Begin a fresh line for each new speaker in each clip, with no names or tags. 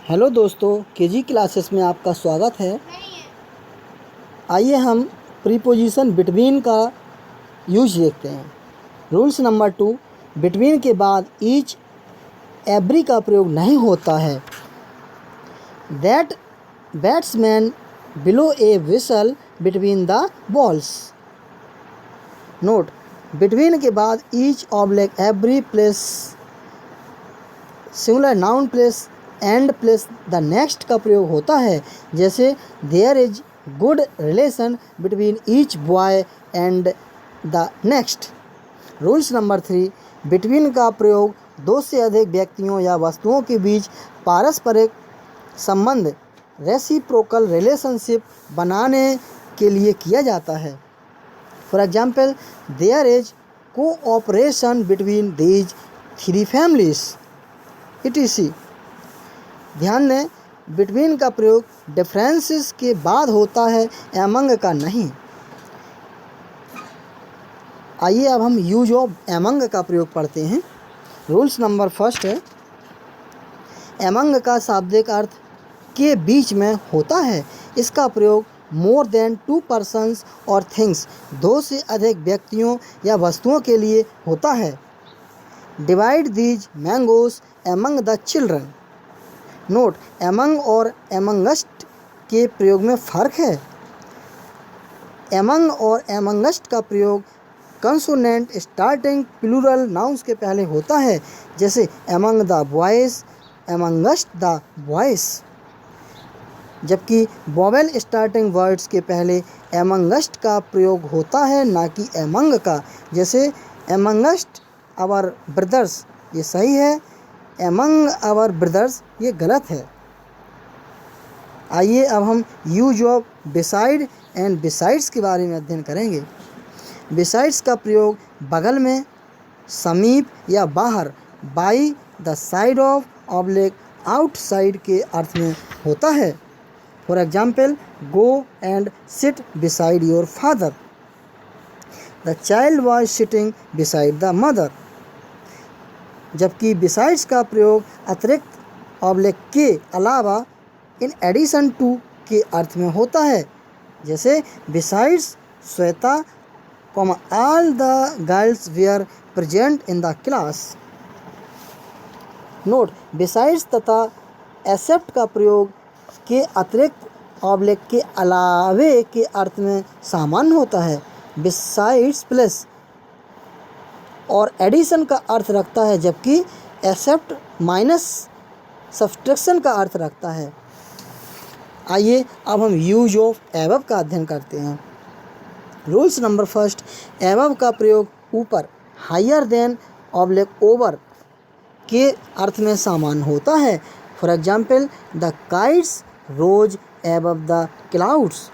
Hello दोस्तों, KG classes में आपका स्वागत है। आइए हम प्रीपोजिशन बिटवीन का यूज देखते हैं। रूल्स नंबर 2, बिटवीन के बाद ईच एवरी का प्रयोग नहीं होता है। That batsman below a whistle between the balls. Note, between के बाद each oblique every place singular noun place and place the next का प्रयोग होता है, जैसे there is good relation between each boy and the next. Rules number 3, between का प्रयोग दो से अधिक व्यक्तियों या वस्तुओं के बीच पारस्परिक संबंध रेसिप्रोकल रिलेशनशिप बनाने के लिए किया जाता है। For example, there is cooperation between these 3 families etc। ध्यान दें, बिटवीन का प्रयोग डिफरेंसेस के बाद होता है, एमंग का नहीं। आइए अब हम यूज ऑफ एमंग का प्रयोग पढ़ते हैं। रूल्स नंबर 1 है, एमंग का शाब्दिक अर्थ के बीच में होता है। इसका प्रयोग मोर देन 2 पर्सन्स और थिंग्स, दो से अधिक व्यक्तियों या वस्तुओं के लिए होता है। Divide these mangoes among the children. Note, among और एमंगस्ट के प्रयोग में फ़र्क है। एमंग और एमंगस्ट का प्रयोग कंसोनेंट स्टार्टिंग प्लूरल नाउन्स के पहले होता है, जैसे among the boys, amongst the boys. जबकि वोवेल स्टार्टिंग वर्ड्स के पहले एमंगस्ट का प्रयोग होता है, ना कि एमंग का, जैसे एमंगस्ट आवर ब्रदर्स, ये सही है। एमंग आवर ब्रदर्स ये गलत है। आइए अब हम use of beside and besides के बारे में अध्ययन करेंगे। बिसाइड्स का प्रयोग बगल में, समीप या बाहर, by the side of, oblique outside के अर्थ में होता है। For example, go and sit beside your father. The child was sitting beside the mother. जबकि बिसाइड्स का प्रयोग अतिरिक्त, ऑब्लिक के अलावा, इन एडिशन टू के अर्थ में होता है, जैसे besides Shweta, all the girls were present in the class. Note, besides तथा एक्सेप्ट का प्रयोग के अतिरिक्त, ऑब्लिक के अलावे के अर्थ में सामान्य होता है। बिसाइड्स प्लस और एडिशन का अर्थ रखता है, जबकि एक्सेप्ट माइनस सब्सट्रैक्शन का अर्थ रखता है। आइए अब हम यूज ऑफ एबव का अध्ययन करते हैं। रूल्स नंबर 1, एबव का प्रयोग ऊपर, हायर देन, ऑब्लिक ओवर के अर्थ में सामान्य होता है। For example, the kites rose above the clouds.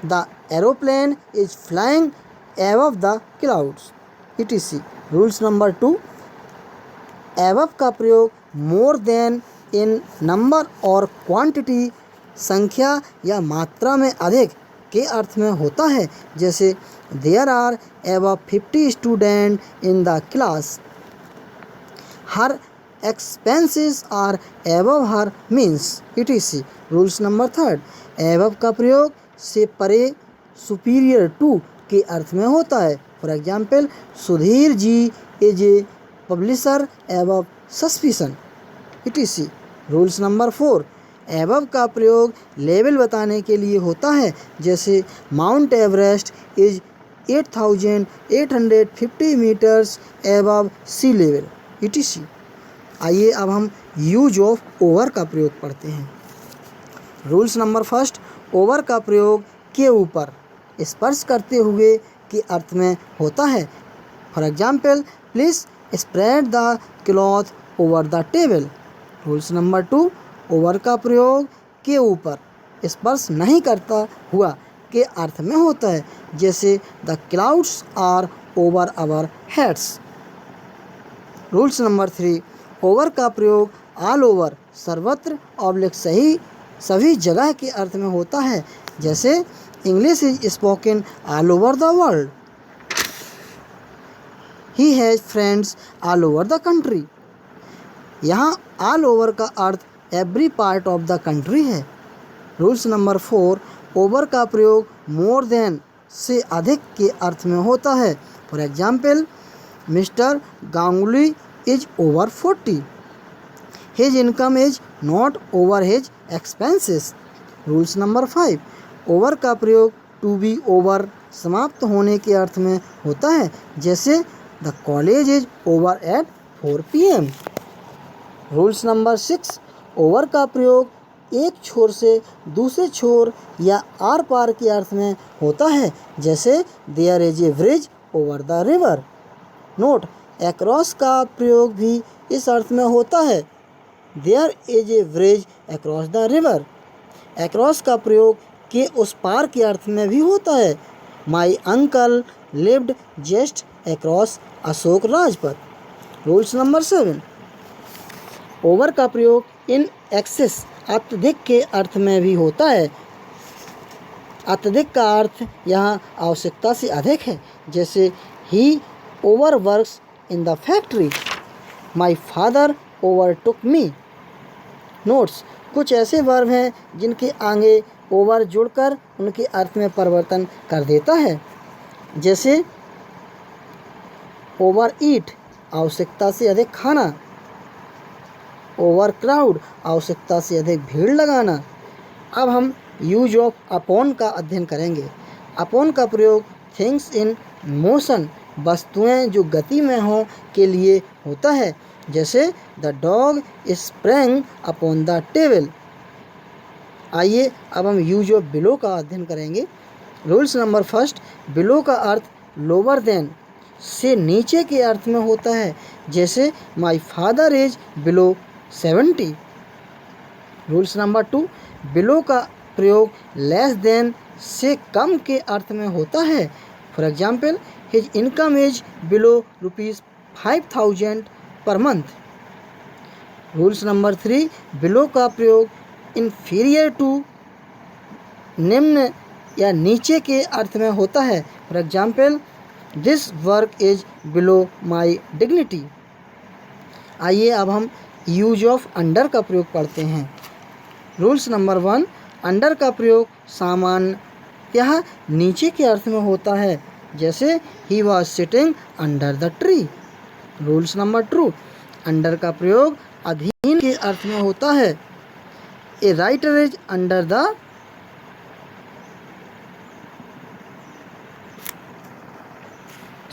The aeroplane is flying above the clouds etc। Rules number 2, above का प्रयोग मोर देन इन नंबर और क्वांटिटी, संख्या या मात्रा में अधिक के अर्थ में होता है, जैसे there are above 50 student in the class. Her expenses are above her means etc। Rules number 3, above का प्रयोग से परे, सुपीरियर टू के अर्थ में होता है। For example, Sudhir ji is a publisher above suspicion etc। Rules number 4, above का प्रयोग लेवल बताने के लिए होता है, जैसे Mount Everest is 8850 metres above sea level etc। आइए अब हम यूज ऑफ ओवर का प्रयोग पढ़ते हैं। रूल्स नंबर 1, ओवर का प्रयोग के ऊपर, स्पर्श करते हुए के अर्थ में होता है। For example, please spread the cloth over the table. Rules number 2, over का प्रयोग के ऊपर, स्पर्श नहीं करता हुआ के अर्थ में होता है, जैसे the clouds are over our heads. Rules number 3, over का प्रयोग ऑल ओवर, सर्वत्र, ऑब्लिक सभी जगह के अर्थ में होता है, जैसे English is spoken all over the world. He has friends all over the country. यहाँ ऑल ओवर का अर्थ every part of the country है। रूल्स नंबर 4, ओवर का प्रयोग मोर देन से अधिक के अर्थ में होता है। For example, mister Ganguly is over 40, his income is not over his expenses. Rules number 5, over का प्रयोग टू बी ओवर समाप्त होने के अर्थ में होता है, जैसे the college is over at 4 PM। Rules number 6, over का प्रयोग एक छोर से दूसरे छोर या आर पार के अर्थ में होता है, जैसे there is a bridge over the river. Note, across का प्रयोग भी इस अर्थ में होता है, there is a bridge across the river. Across का प्रयोग के उस पार के अर्थ में भी होता है, my uncle lived just across Ashok Rajpath. Rules number 7, over का प्रयोग इन एक्सेस अत्यधिक के अर्थ में भी होता है। अत्यधिक का अर्थ यहाँ आवश्यकता से अधिक है, जैसे he overworks in the factory, my father overtook me. Notes, कुछ ऐसे वर्ब हैं जिनके आगे ओवर जुड़कर उनके अर्थ में परिवर्तन कर देता है, जैसे ओवर ईट आवश्यकता से अधिक खाना, ओवर क्राउड आवश्यकता से अधिक भीड़ लगाना। अब हम यूज ऑफ अपॉन का अध्ययन करेंगे। अपॉन का प्रयोग थिंग्स इन मोशन वस्तुएं जो गति में हों के लिए होता है, जैसे the dog sprang upon the table. आइए अब हम यूज ऑफ बिलो का अध्ययन करेंगे। रूल्स नंबर 1, बिलो का अर्थ लोअर देन से नीचे के अर्थ में होता है, जैसे my father is below 70। Rules number 2, below का प्रयोग लेस देन से कम के अर्थ में होता है। For example, his income is below ₹5000 per month. Rules number 3, below का प्रयोग इन्फीरियर टू निम्न या नीचे के अर्थ में होता है। For example, this work is below my dignity. आइए अब हम यूज ऑफ अंडर का प्रयोग पढ़ते हैं। रूल्स नंबर 1, अंडर का प्रयोग सामान्यतः नीचे के अर्थ में होता है, जैसे he was sitting under the tree. Rules number 2, under का प्रयोग अधीन के अर्थ में होता है, a writer is under the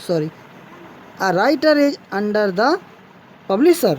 a writer is under the publisher।